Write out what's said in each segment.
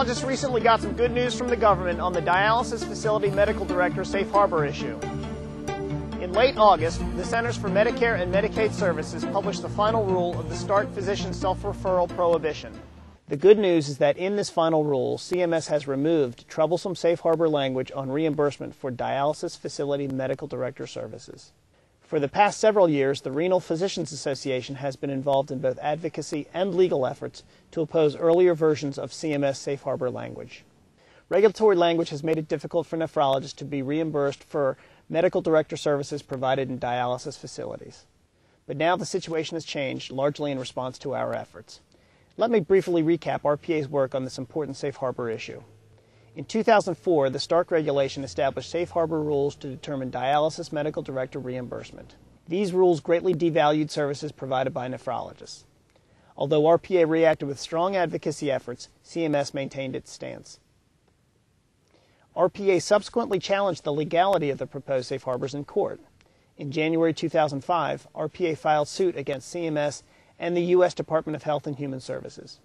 nephrologists recently got some good news from the government on the dialysis facility medical director safe harbor issue. In late August, the Centers for Medicare and Medicaid Services published the final rule of the START physician self-referral prohibition. The good news is that in this final rule, CMS has removed troublesome safe harbor language on reimbursement for dialysis facility medical director services. For the past several years, the Renal Physicians Association has been involved in both advocacy and legal efforts to oppose earlier versions of CMS safe harbor language. Regulatory language has made it difficult for nephrologists to be reimbursed for medical director services provided in dialysis facilities. But now the situation has changed, largely in response to our efforts. Let me briefly recap RPA's work on this important safe harbor issue. In 2004, the START regulation established safe harbor rules to determine dialysis medical director reimbursement. These rules greatly devalued services provided by nephrologists. Although RPA reacted with strong advocacy efforts, CMS maintained its stance. RPA subsequently challenged the legality of the proposed safe harbors in court. In January 2005, RPA filed suit against CMS and the U.S. Department of Health and Human Services.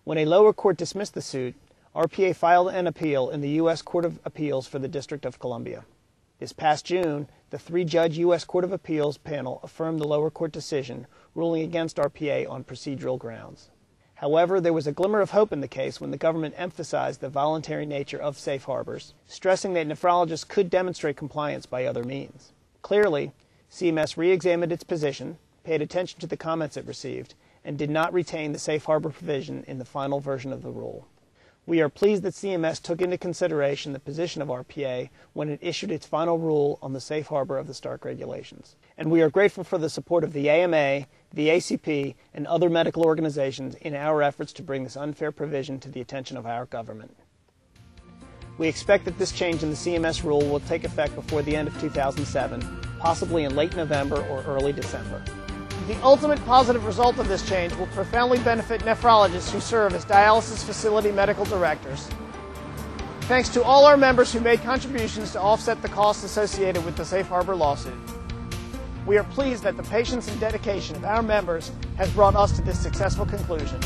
When a lower court dismissed the suit, RPA filed an appeal in the U.S. Court of Appeals for the District of Columbia. This past June, the three-judge U.S. Court of Appeals panel affirmed the lower court decision, ruling against RPA on procedural grounds. However, there was a glimmer of hope in the case when the government emphasized the voluntary nature of safe harbors, stressing that nephrologists could demonstrate compliance by other means. Clearly, CMS re-examined its position, paid attention to the comments it received, and did not retain the safe harbor provision in the final version of the rule. We are pleased that CMS took into consideration the position of RPA when it issued its final rule on the safe harbor of the START regulations. And we are grateful for the support of the AMA, the ACP, and other medical organizations in our efforts to bring this unfair provision to the attention of our government. We expect that this change in the CMS rule will take effect before the end of 2007, possibly in late November or early December. The ultimate positive result of this change will profoundly benefit nephrologists who serve as dialysis facility medical directors. Thanks to all our members who made contributions to offset the costs associated with the safe harbor lawsuit. We are pleased that the patience and dedication of our members has brought us to this successful conclusion.